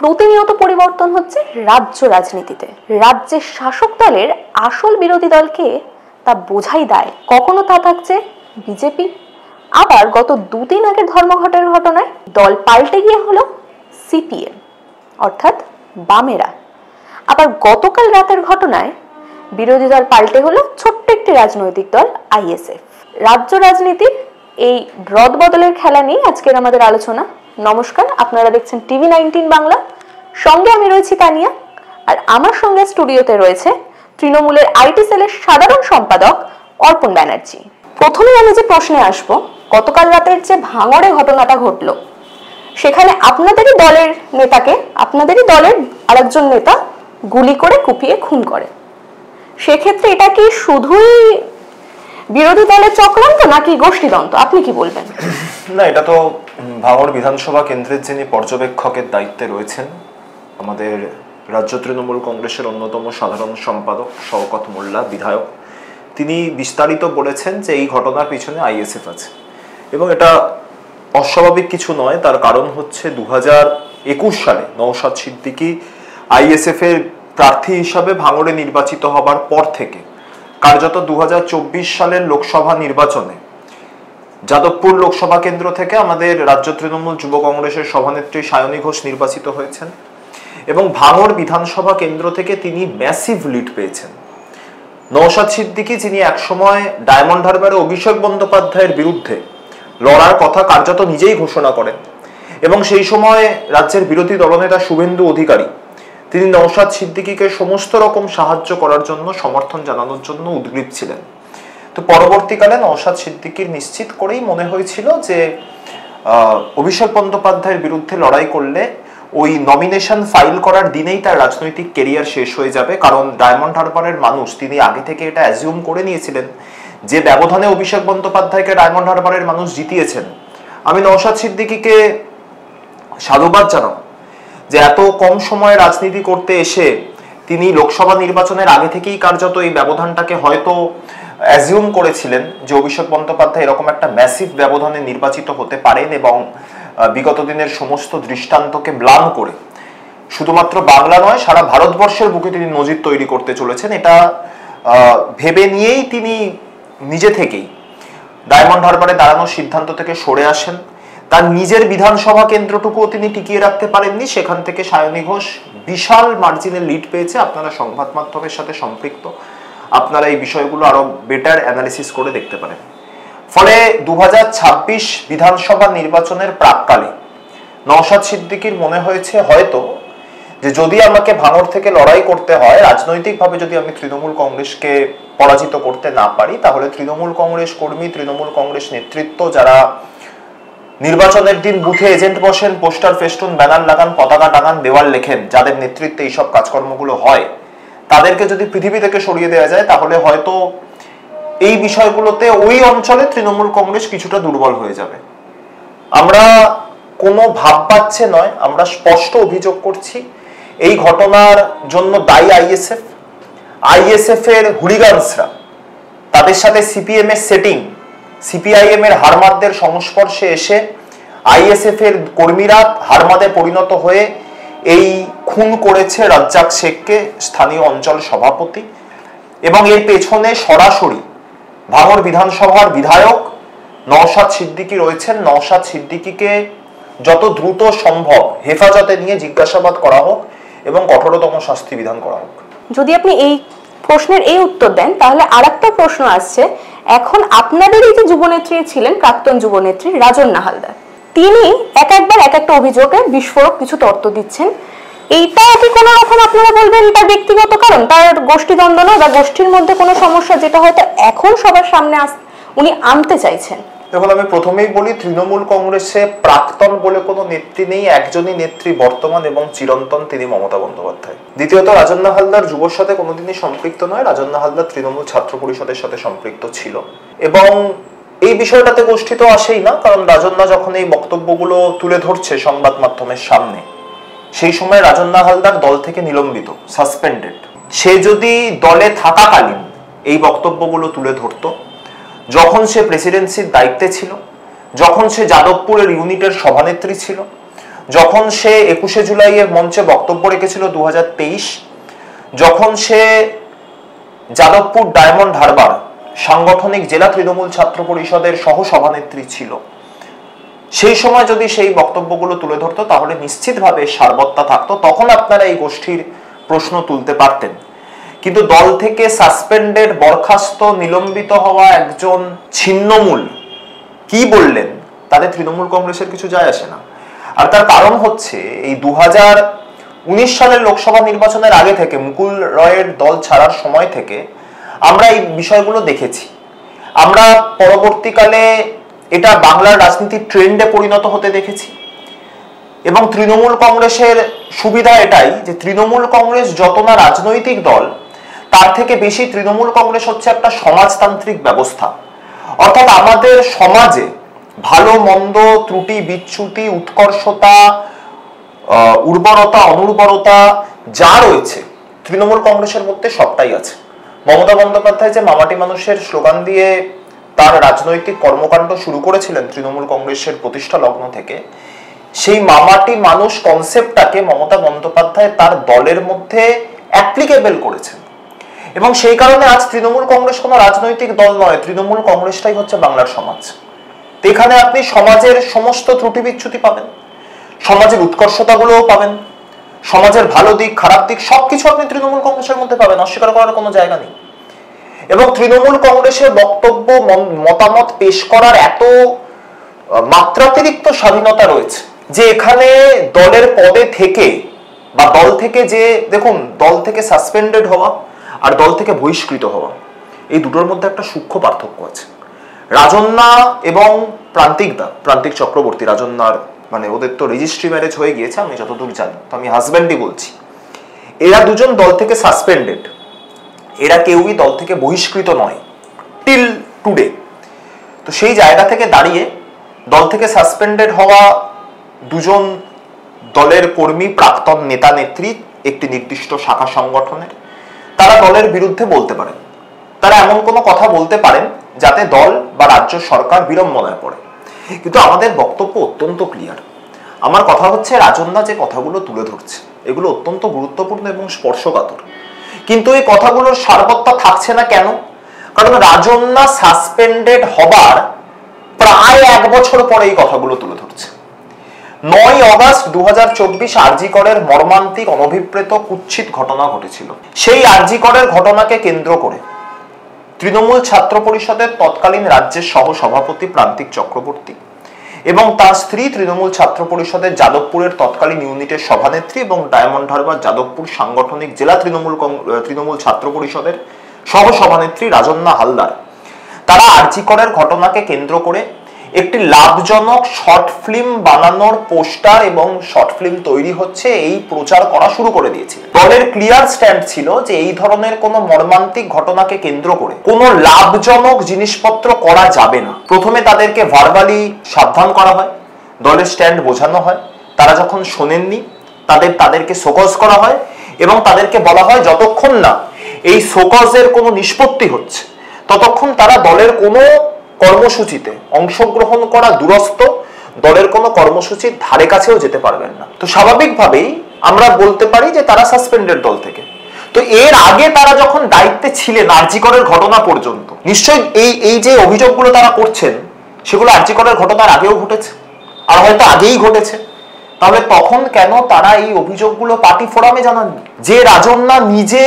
প্রতিনিয়ত পরিবর্তন হচ্ছে রাজ্য রাজনীতিতে। রাজ্যের শাসক দলের আসল বিরোধী দলকে তা বোঝাই দায়। কখনো তা থাকছে বিজেপি, আবার গত দুদিন আগের ধর্মঘটের ঘটনায় দল পাল্টে গিয়ে হলো সিপিএম অর্থাৎ বামেরা। আবার গতকাল রাতের ঘটনায় বিরোধী দল পাল্টে হলো ছোট্ট একটি রাজনৈতিক দল আইএসএফ। রাজ্য রাজনীতির এই রদবদলের খেলা নিয়ে আজকের আমাদের আলোচনা। নমস্কার, আপনারা দেখছেন TV19 বাংলা। সঙ্গে আমি রয়েছি তানিয়া, আর আমার সঙ্গে স্টুডিওতে রয়েছে তৃণমূলের আইটি সেলের সাধারণ সম্পাদক অর্পণ ব্যানার্জি। প্রথমে আমি যে প্রশ্নে আসব, গতকাল রাতের যে ভাঙড়ে ঘটনাটা ঘটলো, সেখানে আপনাদেরই দলের নেতাকে আপনাদেরই দলের আরেকজন নেতা গুলি করে কুপিয়ে খুন করে। সেক্ষেত্রে এটা কি শুধুই বিরোধী দলের চক্রান্ত নাকি গোষ্ঠীদ্বন্দ্ব, আপনি কি বলবেন? না, এটা তো ভাঙড় বিধানসভা কেন্দ্রের যিনি পর্যবেক্ষকের দায়িত্বে রয়েছেন আমাদের রাজ্য তৃণমূল কংগ্রেসের অন্যতম সাধারণ সম্পাদক শওকত মোল্লা বিধায়ক, তিনি বিস্তারিত বলেছেন যে এই ঘটনার পিছনে আইএসএফ আছে এবং এটা অস্বাভাবিক কিছু নয়। তার কারণ হচ্ছে 2021 সালে নওশাদ সিদ্দিকী আইএসএফ এর প্রার্থী হিসাবে ভাঙড়ে নির্বাচিত হবার পর থেকে কার্যত 2024 সালের লোকসভা নির্বাচনে যাদবপুর লোকসভা কেন্দ্র থেকে আমাদের রাজ্য তৃণমূল যুব কংগ্রেসের সভানেত্রী সায়নী ঘোষ নির্বাচিত হয়েছেন এবং ভাঙড় বিধানসভা কেন্দ্র থেকে তিনি ম্যাসিভ লিড পেয়েছেন। নওশাদ সিদ্দিকী, যিনি একসময় ডায়মন্ড হারবারে অভিষেক বন্দ্যোপাধ্যায়ের বিরুদ্ধে লড়ার কথা কার্যত নিজেই ঘোষণা করেন এবং সেই সময় রাজ্যের বিরোধী দলনেতা শুভেন্দু অধিকারী তিনি নওশাদ সিদ্দিকীকে সমস্ত রকম সাহায্য করার জন্য, সমর্থন জানানোর জন্য উদ্গ্রীব ছিলেন। তো পরবর্তীকালে নওশাদ সিদ্দিকীর নিশ্চিত করেই মনে হয়েছিল যে অভিষেক বন্দ্যোপাধ্যায়ের বিরুদ্ধে লড়াই করলে ওই নমিনেশন ফাইল করার দিনেই তার রাজনৈতিক কেরিয়ার শেষ হয়ে যাবে, কারণ ডায়মন্ড হারবারের মানুষ তিনি আগে থেকে এটা অ্যাজিউম করে নিয়েছিলেন যে ব্যবধানে অভিষেক বন্দ্যোপাধ্যায়কে ডায়মন্ড হারবারের মানুষ জিতিয়েছেন। আমি নওশাদ সিদ্দিকীকে সাধুবাদ জানাবো যে এত কম সময়ে রাজনীতি করতে এসে তিনি লোকসভা নির্বাচনের আগে থেকেই কার্যত এই ব্যবধানটাকে হয়তো অ্যাজিউম করেছিলেন যে অভিষেক বন্দ্যোপাধ্যায় এরকম একটা ম্যাসিভ ব্যবধানে নির্বাচিত হতে পারেন এবং বিগত দিনের সমস্ত দৃষ্টান্তকে ম্লান করে শুধুমাত্র বাংলা নয় সারা ভারতবর্ষের বুকে তিনি নজির তৈরি করতে চলেছেন। এটা ভেবে নিয়েই তিনি নিজে থেকেই ডায়মন্ড হারবারে দাঁড়ানোর সিদ্ধান্ত থেকে সরে আসেন। তার নিজের বিধানসভা কেন্দ্রটুকুও তিনি টিকিয়ে রাখতে পারেননি, সেখান থেকে সায়নী ঘোষ বিশাল মার্জিনে লিড পেয়েছে। আপনারা সংবাদ মাধ্যমের সাথে সম্পৃক্ত, আপনারা এই বিষয়গুলো আরো বেটার অ্যানালিসিস করে দেখতে পারেন। ফলে 2026 বিধানসভা নির্বাচনের প্রাককালে নওশাদ সিদ্দিকীর মনে হয়েছে হয়তো যে যদি আমাকে ভাঙড় থেকে লড়াই করতে হয়, রাজনৈতিকভাবে যদি আমি তৃণমূল কংগ্রেসকে পরাজিত করতে না পারি, তাহলে তৃণমূল কংগ্রেস কর্মী, তৃণমূল কংগ্রেস নেতৃত্ব যারা নির্বাচনের দিন বুথে এজেন্ট বসেন, পোস্টার, ফেস্টুন, ব্যানার লাগান, পতাকা টাঙান, দেওয়াল লেখেন, যাদের নেতৃত্বে এইসব কাজকর্মগুলো হয়, তাদেরকে যদি পৃথিবী থেকে সরিয়ে দেওয়া যায় তাহলে হয়তো এই বিষয়গুলোতে ওই অঞ্চলে তৃণমূল কংগ্রেস কিছুটা দুর্বল হয়ে যাবে। আমরা কোনো ভাব পাচ্ছে নয়, আমরা স্পষ্ট অভিযোগ করছি এই ঘটনার জন্য দায়ী আইএসএফ। আইএসএফ এর হুলিগানসরা, তাদের সাথে সিপিএম এর সেটিং, সিপিআইএম এর হারমাদদের সংস্পর্শে এসে আইএসএফ এর কর্মীরা হারমাদে পরিণত হয়ে এই খুন করেছে রাজ্জাক শেখকে, স্থানীয় অঞ্চল সভাপতি, এবং এর পেছনে সরাসরি ভাঙড় বিধানসভার বিধায়ক নওশাদ সিদ্দিকী রয়েছেন। নওশাদ সিদ্দিকীকে যত দ্রুত সম্ভব হেফাজতে নিয়ে জিজ্ঞাসাবাদ করা হোক এবং কঠোরতম শাস্তি বিধান করা হোক। যদি আপনি এই প্রশ্নের এই উত্তর দেন, তাহলে আরেকটা প্রশ্ন আসছে। এখন আপনাদেরই যে যুবনেত্রী ছিলেন, প্রাক্তন যুবনেত্রী রাজন্না হালদার, তিনি একবার এক একটা অভিযোগে বিস্ফোরক কিছু তত্ত্ব দিচ্ছেন। এইটা কি কোনো রকম আপনারা বলবেন তার ব্যক্তিগত কারণ, তার গোষ্ঠীদ্বন্দ্ব নয়, বা গোষ্ঠীর মধ্যে কোনো সমস্যা যেটা হয়তো এখন সবার সামনে উনি আনতে চাইছেন? দেখুন, আমি প্রথমেই বলি, তৃণমূল কংগ্রেসে প্রাক্তন বলে কোনো নেত্রী নেই, একজনই নেত্রী বর্তমান এবং চিরন্তন, তিনি মমতা বন্দ্যোপাধ্যায়। দ্বিতীয়ত, রাজন্না হালদার যুবর সাথে কোনোদিনই সম্পৃক্ত নয়। রাজন্না হালদার তৃণমূল ছাত্র পরিষদের সাথে সম্পৃক্ত ছিল এবং এই বিষয়টাতে গোষ্ঠী তো আসেই না, কারণ রাজন্না যখন এই বক্তব্যগুলো তুলে ধরছে সংবাদ মাধ্যমের সামনে, সেই সময় রাজন্না হালদার দল থেকে নিলম্বিত, সাসপেন্ডেড। সে যদি দলে থাকাকালীন এই বক্তব্যগুলো তুলে ধরতো, যখন সে প্রেসিডেন্সির দায়িত্বে ছিল, যখন সে যাদবপুরের ইউনিটের সভানেত্রী ছিল, যখন সে 21শে জুলাইয়ের মঞ্চে বক্তব্য রেখেছিল 2023, যখন সে যাদবপুর ডায়মন্ড হারবার সাংগঠনিক জেলা তৃণমূল ছাত্র পরিষদের সহ সভানেত্রী ছিল, সেই সময় যদি সেই বক্তব্যগুলো তুলে ধরতো তাহলে নিশ্চিতভাবে সারবত্তা থাকতো, তখন আপনারা এই গোষ্ঠীর প্রশ্ন তুলতে পারতেন। কিন্তু দল থেকে সাসপেন্ডেড, বরখাস্ত, নিলম্বিত হওয়া একজন ছিন্নমূল কি বললেন তাদের তৃণমূল কংগ্রেসের কিছু যায় আসে না। আর তার কারণ হচ্ছে এই 2019 সালের লোকসভা নির্বাচনের আগে থেকে, মুকুল রয়ের দল ছাড়ার সময় থেকে আমরা এই বিষয়গুলো দেখেছি। আমরা পরবর্তীকালে এটা বাংলার রাজনীতির ট্রেন্ডে পরিণত হতে দেখেছি। এবং তৃণমূল কংগ্রেসের সুবিধা এটাই যে তৃণমূল কংগ্রেস যত না রাজনৈতিক দল, তার থেকে বেশি তৃণমূল কংগ্রেস হচ্ছে একটা সমাজতান্ত্রিক ব্যবস্থা। অর্থাৎ আমাদের সমাজে ভালো মন্দ, ত্রুটি বিচ্যুতি, উৎকর্ষতা, উর্বরতা, অনুর্বরতা যা রয়েছে তৃণমূল কংগ্রেসের মধ্যে সবটাই আছে। মমতা বন্দ্যোপাধ্যায় যে মামাটি মানুষের স্লোগান দিয়ে তার রাজনৈতিক কর্মকাণ্ড শুরু করেছিলেন তৃণমূল কংগ্রেসের প্রতিষ্ঠা লগ্ন থেকে, সেই মামাটি মানুষ কনসেপ্টটাকে মমতা বন্দ্যোপাধ্যায় তার দলের মধ্যে অ্যাপ্লিকেবল করেছেন। এবং সেই কারণে আজ তৃণমূল কংগ্রেস কোনো রাজনৈতিক দল নয়, তৃণমূল কংগ্রেসটাই হচ্ছে বাংলার সমাজ। এখানে আপনি সমাজের সমস্ত ত্রুটি বিচ্যুতি পাবেন, সমাজের উৎকর্ষতাগুলোও পাবেন, সমাজের ভালো দিক খারাপ দিক সবকিছু আপনি তৃণমূল কংগ্রেসের মধ্যে পাবেন, অস্বীকার করার কোনো জায়গা নেই। এবং তৃণমূল কংগ্রেসের বক্তব্য, মতামত পেশ করার এত মাত্রাতিরিক্ত স্বাধীনতা রয়েছে যে এখানে দলের পদে থেকে বা দল থেকে, যে দেখুন, দল থেকে সাসপেন্ডেড হওয়া আর দল থেকে বহিষ্কৃত হওয়া, এই দুটোর মধ্যে একটা সূক্ষ্ম পার্থক্য আছে। রাজন্যা এবং প্রান্তিক চক্রবর্তী, রাজন্যার মানে ওদের তো রেজিস্ট্রি ম্যারেজ হয়ে গিয়েছে আমি যতদূর জানি, তো আমি হাজব্যান্ডই বলছি, এরা দুজন দল থেকে সাসপেন্ডেড, এরা কেউই দল থেকে বহিষ্কৃত নয় টিল টুডে। তো সেই জায়গা থেকে দাঁড়িয়ে দল থেকে সাসপেন্ডেড হওয়া দুজন দলের কর্মী, প্রাক্তন নেতা নেত্রী একটি নির্দিষ্ট শাখা সংগঠনের, তারা দলের বিরুদ্ধে বলতে পারেন, তারা এমন কোনো কথা বলতে পারেন যাতে দল বা রাজ্য সরকার বিড়ম্বনায় পড়ে। কিন্তু আমাদের বক্তব্য অত্যন্ত ক্লিয়ার। আমার কথা হচ্ছে, রাজন্যা যে কথাগুলো তুলে ধরছে এগুলো অত্যন্ত গুরুত্বপূর্ণ এবং স্পর্শকাতর, কিন্তু এই কথাগুলোর সারবত্তা থাকছে না কেন? কারণ রাজন্যা সাসপেন্ডেড হবার প্রায় 1 বছর পরে এই কথাগুলো তুলে ধরছে। 9 অগস্ট 2024 আরজি করের মর্মান্তিক, অনভিপ্রেত, কুৎসিত ঘটনা ঘটেছিল। সেই আরজি করের ঘটনাকে কেন্দ্র করে তৃণমূল ছাত্র পরিষদের তৎকালীন রাজ্যের সহ সভাপতি প্রান্তিক চক্রবর্তী এবং তার স্ত্রী তৃণমূল ছাত্র পরিষদের যাদবপুরের তৎকালীন ইউনিটের সভানেত্রী এবং ডায়মন্ড হারবার যাদবপুর সাংগঠনিক জেলা তৃণমূল ছাত্র পরিষদের সহ সভানেত্রী রাজন্যা হালদার, তারা আরজি করের ঘটনাকে কেন্দ্র করে একটি লাভজনক শর্ট ফিল্ম বানানোর পোস্টার এবং শর্ট ফিল্ম তৈরি হচ্ছে এই প্রচার করা শুরু করে দিয়েছিল। দলের ক্লিয়ার স্ট্যান্ড ছিল যে এই ধরনের কোনো মর্মান্তিক ঘটনাকে কেন্দ্র করে কোনো লাভজনক জিনিসপত্র করা যাবে না। প্রথমে তাদেরকে ভার্বালি সাবধান করা হয়, দলের স্ট্যান্ড বোঝানো হয়, তারা যখন শোনেননি তাদেরকে শোকজ করা হয় এবং তাদেরকে বলা হয় যতক্ষণ না এই শোকজের কোনো নিষ্পত্তি হচ্ছে ততক্ষণ তারা দলের কোনো কর্মসূচিতে অংশগ্রহণ করা দুরস্ত, দলের কোনো কর্মসূচির ধারে কাছেও যেতে পারবেন না। তো স্বাভাবিকভাবেই আমরা বলতে পারি যে তারা সাসপেন্ডেড দল থেকে। তো এর আগে তারা যখন দায়িত্বে ছিলেন আরজি করের ঘটনা পর্যন্ত, নিশ্চয়ই এই যে অভিযোগগুলো তারা করছেন সেগুলো আরজি করের ঘটনার আগেও ঘটেছে আর হয়তো আগেই ঘটেছে। তাহলে তখন কেন তারা এই অভিযোগগুলো পার্টি ফোরামে জানাননি? যে রাজন্যা নিজে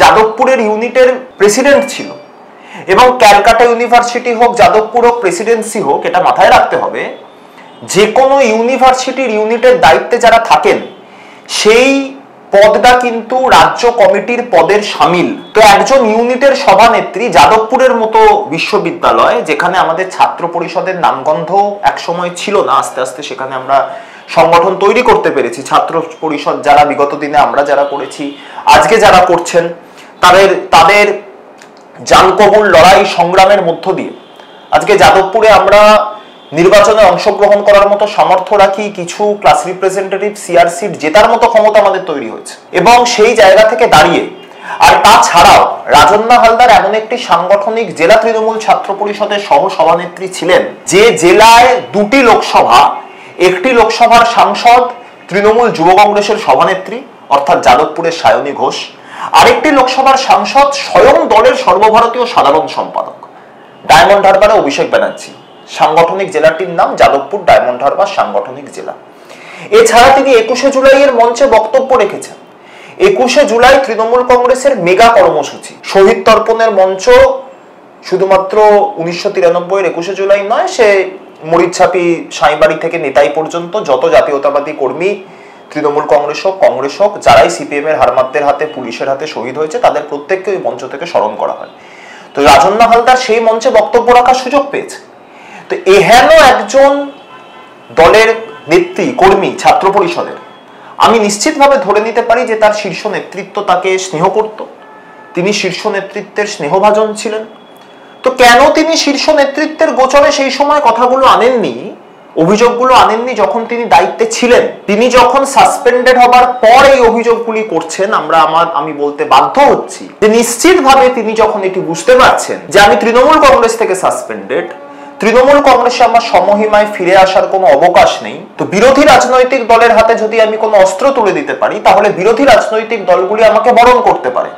যাদবপুরের ইউনিটের প্রেসিডেন্ট ছিল এবং ক্যালকাটা ইউনিভার্সিটি হোক, যাদবপুর হোক, প্রেসিডেন্সি হোক, এটা মাথায় রাখতে হবে, যে কোনো ইউনিভার্সিটির ইউনিটের দায়িত্বে যারা থাকেন সেই পদটা কিন্তু রাজ্য কমিটির পদের সামিল। তো একজন ইউনিটের সভানেত্রী যাদবপুরের মতো বিশ্ববিদ্যালয়, যেখানে আমাদের ছাত্র পরিষদের নামগন্ধ একসময় ছিল না, আস্তে আস্তে সেখানে আমরা সংগঠন তৈরি করতে পেরেছি। ছাত্র পরিষদ যারা বিগত দিনে আমরা যারা করেছি, আজকে যারা করছেন, তাদের জানকবুল লড়াই সংগ্রামের মধ্য দিয়ে আজকে যাদবপুরে আমরা নির্বাচনে অংশগ্রহণ করার মতো সামর্থ্য রাখি, কিছু ক্লাস রিপ্রেজেন্টেটিভ সিআর সিট জেতার মতো ক্ষমতা আমাদের তৈরি হয়েছে। এবং সেই জায়গা থেকে দাঁড়িয়ে, আর তাছাড়াও রাজন্যা হালদার এমন একটি সাংগঠনিক জেলা তৃণমূল ছাত্র পরিষদের সহ সভানেত্রী ছিলেন যে জেলায় 2টি লোকসভা একটি লোকসভার সাংসদ তৃণমূল যুব কংগ্রেসের সভানেত্রী অর্থাৎ যাদবপুরের সায়নী ঘোষ, আরেকটি লোকসভার সাংসদ স্বয়ং দলের সর্বভারতীয় সাধারণ সম্পাদক ডায়মন্ড হারবারে অভিষেক ব্যানার্জি। সাংগঠনিক জেলাটির নাম যাদবপুর ডায়মন্ড হারবার সাংগঠনিক জেলা। এছাড়া তিনি 21শে জুলাইয়ের মঞ্চে বক্তব্য রেখেছেন। 21শে জুলাই তৃণমূল কংগ্রেসের মেগা কর্মসূচি, শহীদ তর্পণের মঞ্চ শুধুমাত্র 1993-এর 21শে জুলাই নয়, সে মরিচছাপি সাঁইবাড়ি থেকে নেতাই পর্যন্ত যত জাতীয়তাবাদী কর্মী তৃণমূল কংগ্রেস হোক যারাই সিপিএম এর হারমাতদের হাতে পুলিশের হাতে শহীদ হয়েছে তাদের প্রত্যেককে ওই মঞ্চ থেকে স্মরণ করা হয়। তো রাজন্না হালদার সেই মঞ্চে বক্তব্য রাখার সুযোগ পেয়েছে। তো এহেন একজন দলের নেত্রী কর্মী ছাত্র পরিষদের, আমি নিশ্চিতভাবে ধরে নিতে পারি যে তার শীর্ষ নেতৃত্ব তাকে স্নেহ করত, তিনি শীর্ষ নেতৃত্বের স্নেহভাজন ছিলেন। তো কেন তিনি শীর্ষ নেতৃত্বের গোচরে সেই সময় কথাগুলো আনেননি, অভিযোগগুলো আনেননি যখন তিনি দায়িত্বে ছিলেন? তিনি যখন সাসপেন্ডেড হবার পর এই অভিযোগগুলি করছেন, আমি বলতে বাধ্য হচ্ছি যে নিশ্চিতভাবে তিনি যখন এটি বুঝতে পারছেন যে আমি তৃণমূল কংগ্রেস থেকে সাসপেন্ডেড, তৃণমূল কংগ্রেসে আমার সমহিমায় ফিরে আসার কোনো অবকাশ নেই, তো বিরোধী রাজনৈতিক দলের হাতে যদি আমি কোনো অস্ত্র তুলে দিতে পারি তাহলে বিরোধী রাজনৈতিক দলগুলি আমাকে বরণ করতে পারে।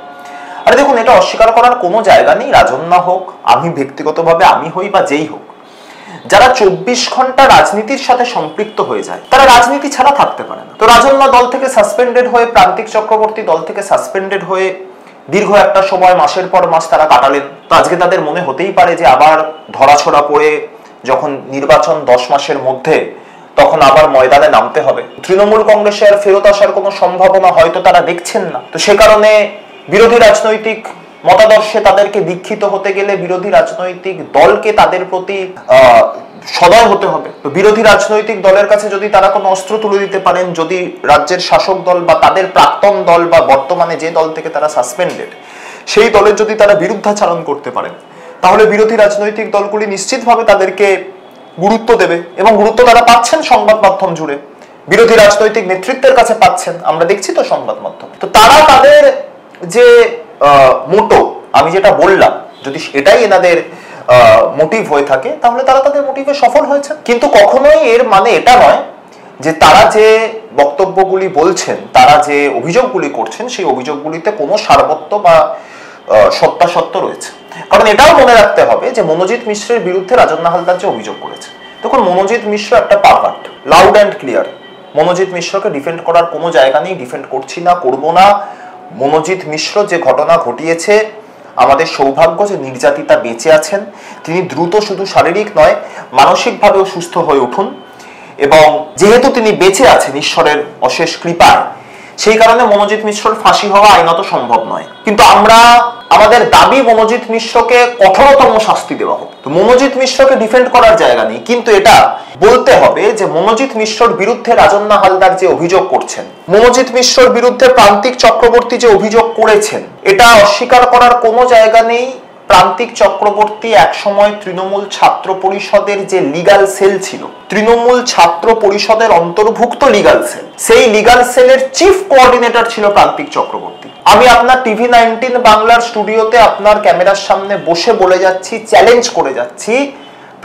আর দেখুন, এটা অস্বীকার করার কোনো জায়গা নেই। রাজন্না হোক, আমি ব্যক্তিগতভাবে আমি হই বা যেই হোক, যারা 24 ঘন্টা রাজনীতির সাথে সম্পৃক্ত হয়ে যায় তারা রাজনীতি ছাড়া থাকতে পারে না। তো রাজন্না দল থেকে সাসপেন্ডেড হয়ে, প্রান্তিক চক্রবর্তী দল থেকে সাসপেন্ডেড হয়ে দীর্ঘ একটা সময়, মাসের পর মাস তারা কাটালেন। তো আজকে তাদের মনে হতেই পারে যে আবার ধরাছোড়া পড়ে যখন নির্বাচন 10 মাসের মধ্যে, তখন আবার ময়দানে নামতে হবে। তৃণমূল কংগ্রেসে আর ফেরত আসার কোনো সম্ভাবনা হয়তো তারা দেখছেন না। তো সে কারণে বিরোধী রাজনৈতিক মতাদর্শে তাদেরকে দীক্ষিত হতে গেলে বিরোধী রাজনৈতিক দলকে তাদের প্রতি সদয় হতে হবে। তো বিরোধী রাজনৈতিক দলের কাছে যদি তারা কোনো অস্ত্র তুলে দিতে পারেন, যদি রাজ্যের শাসক দল বা তাদের প্রাক্তন দল বা বর্তমানে যে দল থেকে তারা সাসপেন্ডেড সেই দলের যদি তারা বিরুদ্ধাচরণ করতে পারেন, তাহলে বিরোধী রাজনৈতিক দলগুলি নিশ্চিতভাবে তাদেরকে গুরুত্ব দেবে, এবং গুরুত্ব তারা পাচ্ছেন সংবাদ মাধ্যম জুড়ে, বিরোধী রাজনৈতিক নেতৃত্বের কাছে পাচ্ছেন, আমরা দেখছি তো সংবাদ মাধ্যম। তো তারা তাদের যে মোটো, আমি যেটা বললাম, যদি এটাই এনাদের মোটিভ হয়ে থাকে তাহলে তারা তাদের মোটিভে সফল হয়েছে। কিন্তু কখনোই এর মানে এটা নয় যে তারা যে বক্তব্যগুলি বলছেন, তারা যে অভিযোগগুলি করছেন, সেই অভিযোগগুলিতে কোনো সারবত্য বা সত্যাসত্য রয়েছে। কারণ এটাও মনে রাখতে হবে যে মনোজিৎ মিশ্রের বিরুদ্ধে রাজন্না হালদার যে অভিযোগ করেছে, দেখুন মনোজিৎ মিশ্র একটা পারভার্ট, লাউড অ্যান্ড ক্লিয়ার। মনোজিৎ মিশ্রকে ডিফেন্ড করার কোনো জায়গা নেই, ডিফেন্ড করছি না, করব না। মনোজিৎ মিশ্র যে ঘটনা ঘটিয়েছে, আমাদের সৌভাগ্য যে নির্যাতিতা বেঁচে আছেন। তিনি দ্রুত শুধু শারীরিক নয় মানসিকভাবেও সুস্থ হয়ে উঠুন, এবং যেহেতু তিনি বেঁচে আছেন ঈশ্বরের অশেষ কৃপায়, সেই কারণে মনোজিৎ মিশ্রর ফাঁসি হওয়া আইনত সম্ভব নয়। কিন্তু আমাদের দাবি মনোজিৎ মিশ্রকে কঠোরতম শাস্তি দেওয়া হোক। তো মনোজিৎ মিশ্রকে ডিফেন্ড করার জায়গা নেই, কিন্তু এটা বলতে হবে যে মনোজিৎ মিশ্রর বিরুদ্ধে রাজন্না হালদার যে অভিযোগ করছেন, মনোজিৎ মিশ্রর বিরুদ্ধে প্রান্তিক চক্রবর্তী যে অভিযোগ করেছেন, এটা অস্বীকার করার কোনো জায়গা নেই। প্রান্তিক চক্রবর্তী একসময় তৃণমূল ছাত্র পরিষদের যে লিগাল সেল ছিল, তৃণমূল ছাত্র পরিষদের অন্তর্ভুক্ত লিগাল সেল, সেই লিগাল সেলের চিফ কোঅর্ডিনেটর ছিল প্রান্তিক চক্রবর্তী। আমি আপনার টিভি 19 বাংলার স্টুডিওতে আপনার ক্যামেরার সামনে বসে বলে যাচ্ছি, চ্যালেঞ্জ করে যাচ্ছি,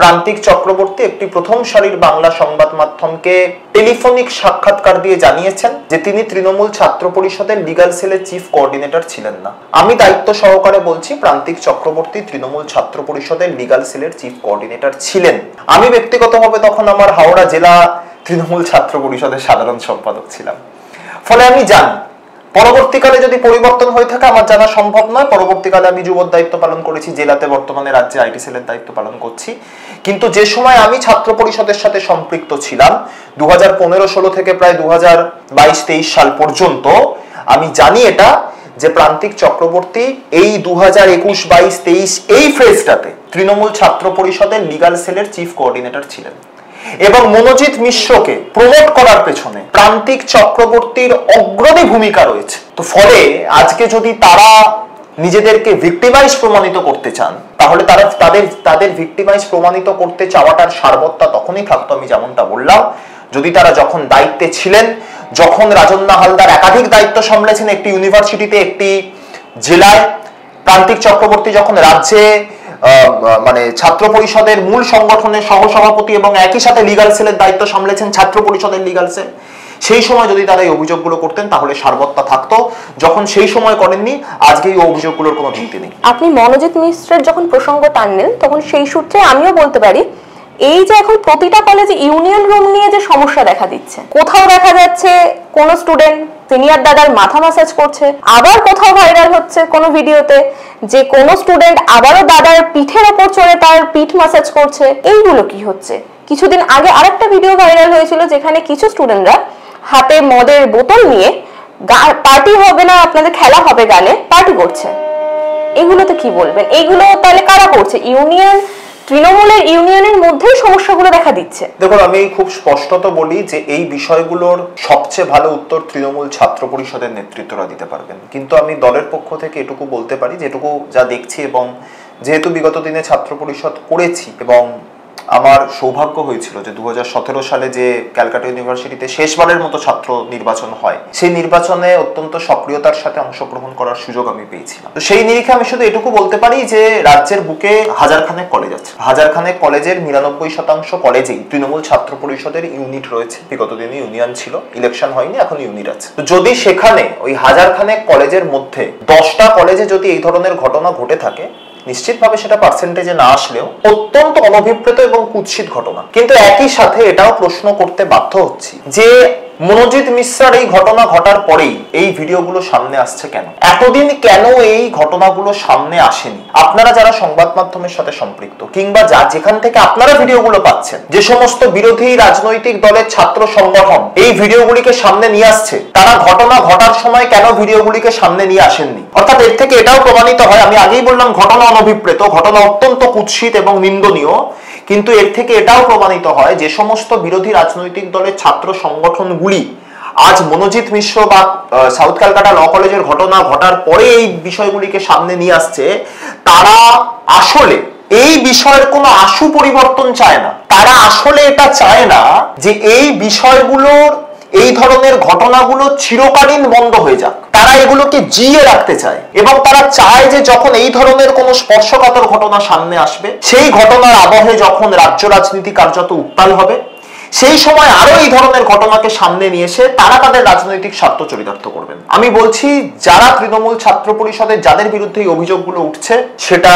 প্রান্তিক চক্রবর্তী একটি প্রথম সারির বাংলা সংবাদ মাধ্যমকে টেলিফোনিক সাক্ষাৎকার দিয়ে জানিয়েছেন যে তিনি তৃণমূল ছাত্র পরিষদের লিগাল সেলের চিফ কোঅর্ডিনেটর ছিলেন না। আমি দায়িত্ব সহকারে বলছি, প্রান্তিক চক্রবর্তী তৃণমূল ছাত্র পরিষদের লিগাল সেলের চিফ কোঅর্ডিনেটর ছিলেন। আমি ব্যক্তিগতভাবে তখন আমার হাওড়া জেলা তৃণমূল ছাত্র পরিষদের সাধারণ সম্পাদক ছিলাম। ফলে আমি জানি পরবর্তীকালে যদি পরিবর্তন হয়ে থাকে আমার জানা সম্ভব নয়। পরবর্তীকালে আমি যুবর দায়িত্ব পালন করেছি জেলাতে, বর্তমানে রাজ্যে আইটি সেলের দায়িত্ব পালন করছি। কিন্তু যে সময় আমি ছাত্র পরিষদের সাথে সম্পৃক্ত ছিলাম 2015-16 থেকে প্রায় 2022-23 সাল পর্যন্ত, আমি জানি এটা যে প্রান্তিক চক্রবর্তী এই 2021-22-23 এই ফেজটাতে তৃণমূল ছাত্র পরিষদের লিগাল সেলের চিফ কোঅর্ডিনেটর ছিলেন, এবং মনোজিৎ মিশ্রকে প্রমোট করার পেছনে প্রান্তিক চক্রবর্তীর অগ্রণী ভূমিকা রয়েছে। তো ফলে আজকে যদি তারা নিজেদেরকে ভিক্টিমাইজ প্রমাণিত করতে চান, তাহলে তারা তাদের ভিক্টিমাইজ প্রমাণিত করতে চাওয়াটার সারবত্তা তখনই থাকতো, আমি যেমনটা বললাম, যদি তারা যখন দায়িত্বে ছিলেন, যখন রাজন্না হালদার একাধিক দায়িত্ব সামলেছেন, একটি ইউনিভার্সিটিতে, একটি জেলায়, প্রান্তিক চক্রবর্তী যখন রাজ্যে মানে ছাত্র পরিষদের মূল সংগঠনের সহসভাপতি এবং একই সাথে লিগ্যাল সেলের দায়িত্ব সামলেছেন ছাত্র পরিষদের লিগ্যাল সেল, সেই সময় যদি তারা এই অভিযোগগুলো করতেন তাহলে সারবত্তা থাকতো। যখন সেই সময় করেননি, আজকে এই অভিযোগগুলোর কোনো ভিত্তি নেই। আপনি মনোজিৎ মিশ্রের যখন প্রসঙ্গ টানলেন তখন সেই সূত্রে আমিও বলতে পারি, এই যে এখন প্রতিটা কলেজে ইউনিয়ন রুম নিয়ে যে সমস্যা দেখা দিচ্ছে, কোথাও দেখা যাচ্ছে কোন স্টুডেন্ট সিনিয়র দাদার মাথা ম্যাসাজ করছে, আবার কোথাও ভাইরাল হচ্ছে কোনো ভিডিওতে যে কোন স্টুডেন্ট আবারও দাদার পিঠের ওপর চড়ে তার পিঠ ম্যাসাজ করছে। এইগুলো কি হচ্ছে? কিছুদিন আগে আরেকটা ভিডিও ভাইরাল হয়েছিল যেখানে কিছু স্টুডেন্টরা হাতে মদের বোতল নিয়ে পার্টি হবে না আপনাদের খেলা হবে গানে পার্টি করছে। এগুলোতে কি বলবেন? এগুলো তাহলে কারা করছে? ইউনিয়ন, তৃণমূলের ইউনিয়নের মধ্যেই সমস্যাগুলো দেখা দিচ্ছে। দেখুন, আমি খুব স্পষ্টত বলি যে এই বিষয়গুলোর সবচেয়ে ভালো উত্তর তৃণমূল ছাত্র পরিষদের নেতৃত্বরা দিতে পারবেন, কিন্তু আমি দলের পক্ষ থেকে এটুকু বলতে পারি, যেটুকু যা দেখছি এবং যেহেতু বিগত দিনে ছাত্র পরিষদ করেছি এবং আমার সৌভাগ্য হয়েছিল যে 2017 সালে যে ক্যালকাটা ইউনিভার্সিটিতে শেষবারের মতো ছাত্র নির্বাচন হয়, সেই নির্বাচনে অত্যন্ত সক্রিয়তার সাথে অংশগ্রহণ করার সুযোগ আমি পেয়েছিলাম। তো সেই নিরিখে আমি শুধু এটুকু বলতে পারি যে রাজ্যের বুকে হাজারখানেক কলেজ আছে, হাজারখানেক কলেজের 99% কলেজেই তৃণমূল ছাত্র পরিষদের ইউনিট রয়েছে। বিগত দিনে ইউনিয়ন ছিল, ইলেকশন হয়নি, এখন ইউনিট আছে। তো যদি সেখানে ওই হাজারখানেক কলেজের মধ্যে 10টা কলেজে যদি এই ধরনের ঘটনা ঘটে থাকে, নিশ্চিতভাবে সেটা পার্সেন্টেজে না আসলেও অত্যন্ত অনভিপ্রেত এবং কুৎসিত ঘটনা। কিন্তু একই সাথে এটাও প্রশ্ন করতে বাধ্য হচ্ছি যে মনোজিৎ মিশ্রার এই ঘটনা ঘটার পরেই এই ভিডিওগুলো সামনে আসছে কেন? এতদিন কেন এই ঘটনাগুলো সামনে আসেনি? আপনারা যারা সংবাদ মাধ্যমের সাথে সম্পৃক্ত কিংবা যেখান থেকে আপনারা ভিডিওগুলো পাচ্ছেন, যে সমস্ত বিরোধী রাজনৈতিক দলের ছাত্র সংগঠন এই ভিডিওগুলিকে সামনে নিয়ে আসছে, তারা ঘটনা ঘটার সময় কেন ভিডিওগুলিকে সামনে নিয়ে আসেননি? অর্থাৎ এর থেকে এটাও প্রমাণিত হয়, আমি আগেই বললাম ঘটনা অনভিপ্রেত, ঘটনা অত্যন্ত কুৎসিত এবং নিন্দনীয়, কিন্তু এর থেকে এটাও প্রমাণিত হয় যে সমস্ত বিরোধী রাজনৈতিক দলের ছাত্র সংগঠনগুলি আজ মনোজিৎ মিশ্র বা সাউথ ক্যালকাটা ল কলেজের ঘটনা ঘটার পরে এই বিষয়গুলিকে সামনে নিয়ে আসছে, তারা আসলে এই বিষয়ের কোনো আশু পরিবর্তন চায় না। তারা আসলে এটা চায় না যে এই বিষয়গুলোর, এই ধরনের ঘটনাগুলো চিরকালীন বন্ধ হয়ে যাক। তারা এগুলোকে জিয়ে রাখতে চায় এবং তারা চায় যে যখন এই ধরনের কোনো স্পর্শকাতর ঘটনা সামনে আসবে, সেই ঘটনার আবহে যখন রাজ্য রাজনীতি কার্যত উত্তাল হবে, সেই সময় আরো এই ধরনের ঘটনাকে সামনে নিয়ে এসে তারা তাদের রাজনৈতিক স্বার্থ চরিতার্থ করবেন। আমি বলছি, যারা তৃণমূল ছাত্র পরিষদের যাদের বিরুদ্ধে এই অভিযোগগুলো উঠছে, সেটা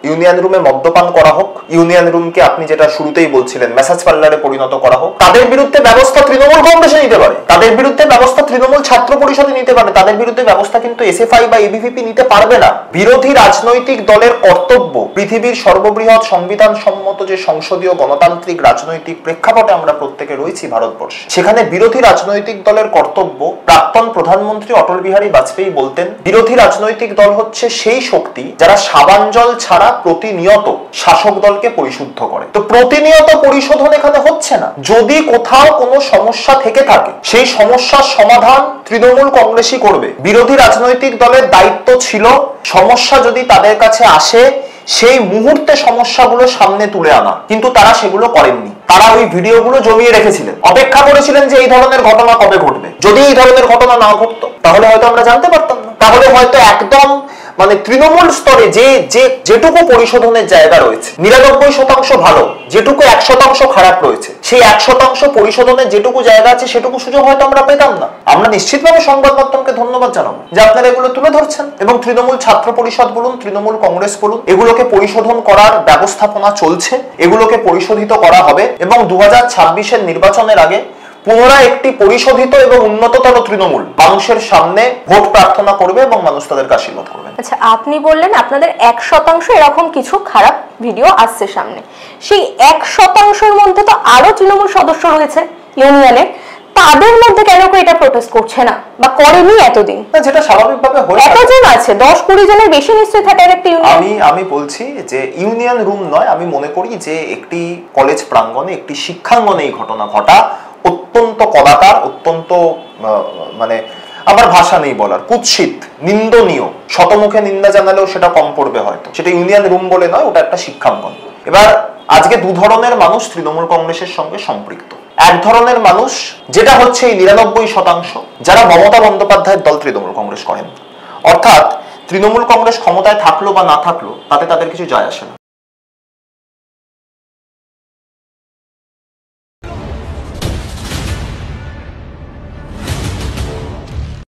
ইউনিয়ন রুমে মদ্যপান করা হোক, ইউনিয়ন রুমকে আপনি যেটা শুরুতেই বলছিলেন ম্যাসাজ পার্লারে পরিণত করা হোক, তাদের বিরুদ্ধে ব্যবস্থা তৃণমূল কংগ্রেসে নিতে পারে, তাদের বিরুদ্ধে ব্যবস্থা তৃণমূল ছাত্র পরিষদে নিতে পারে, তাদের বিরুদ্ধে ব্যবস্থা কিন্তু এসএফআই বা এবিভিপি নিতে পারবে না। বিরোধী রাজনৈতিক দলের কর্তব্য, পৃথিবীর সর্ববৃহৎ সংবিধান সম্মত যে সংসদীয় গণতান্ত্রিক রাজনৈতিক প্রেক্ষাপটে আমরা প্রত্যেকে রয়েছি ভারতবর্ষে, সেখানে বিরোধী রাজনৈতিক দলের কর্তব্য, প্রাক্তন প্রধানমন্ত্রী অটল বিহারী বাজপেয়ী বলতেন, বিরোধী রাজনৈতিক দল হচ্ছে সেই শক্তি যারা সাবানজল ছাড়া প্রতিনিয়ত শাসক দলকে পরিশুদ্ধ করে। তো প্রতিনিয়ত পরিশোধন এখানে হচ্ছে না। যদি কোথাও কোনো সমস্যা থেকে থাকে, সেই সমস্যার সমাধান তৃণমূল কংগ্রেসই করবে। বিরোধী রাজনৈতিক দলের দায়িত্ব ছিল সমস্যা যদি তাদের কাছে আসে সেই মুহূর্তে সমস্যাগুলো সামনে তুলে আনা, কিন্তু তারা সেগুলো করেননি। তারা ওই ভিডিওগুলো জমিয়ে রেখেছিলেন, অপেক্ষা করেছিলেন যে এই ধরনের ঘটনা কবে ঘটবে। যদি এই ধরনের ঘটনা না ঘটতো তাহলে হয়তো আমরা জানতে পারতাম না, তাহলে হয়তো একদম মানে তৃণমূল স্তরে যেটুকু পরিশোধনের জায়গা রয়েছে 99% ভালো, যেটুকু 1% খারাপ রয়েছে, সেই 1% পরিশোধনের যেটুকু জায়গা আছে সেটুকু সুযোগ হয়তো আমরা পেতাম না। আমরা নিশ্চিতভাবে সংবাদ মাধ্যমকে ধন্যবাদ জানাবো যে আপনারা এগুলো তুলে ধরছেন এবং তৃণমূল ছাত্র পরিষদ বলুন, তৃণমূল কংগ্রেস বলুন, এগুলোকে পরিশোধন করার ব্যবস্থাপনা চলছে, এগুলোকে পরিশোধিত করা হবে এবং 2026-এর নির্বাচনের আগে পুনরায় একটি পরিশোধিত এবং উন্নততর তৃণমূল মানুষের সামনে ভোট প্রার্থনা করবে এবং মানুষ তাদেরকে আশীর্বাদ করবে। আচ্ছা, আপনি বললেন আপনাদের 1% এরকম কিছু খারাপ ভিডিও আসছে সামনে, সেই 1%-এর মধ্যে তো আরো তৃণমূল সদস্য রয়েছে ইউনিয়নের, তাদের মধ্যে কেন এটা প্রোটেস্ট করছে না বা করেনি এতদিন? যেটা স্বাভাবিকভাবে হয়, কতজন আছে? 10-20 জনের বেশি নিশ্চয়ই থাকে একটা ইউনিয়ন। আমি বলছি যে ইউনিয়ন রুম নয়, আমি মনে করি যে একটি কলেজ প্রাঙ্গণে, একটি শিক্ষাঙ্গনে এই ঘটনা ঘটা অত্যন্ত কদাকার, অত্যন্ত মানে আমার ভাষা নেই বলার, কুৎসিত, নিন্দনীয়। শতমুখে নিন্দা জানালেও সেটা কম পড়বে হয়তো। সেটা ইউনিয়ন রুম বলে নয়, ওটা একটা শিক্ষাঙ্গন। এবার আজকে দু ধরনের মানুষ তৃণমূল কংগ্রেসের সঙ্গে সম্পৃক্ত। এক ধরনের মানুষ, যেটা হচ্ছে এই 99% যারা মমতা বন্দ্যোপাধ্যায়ের দল তৃণমূল কংগ্রেস করেন, অর্থাৎ তৃণমূল কংগ্রেস ক্ষমতায় থাকলো বা না থাকলো তাতে তাদের কিছু যায় আসে না।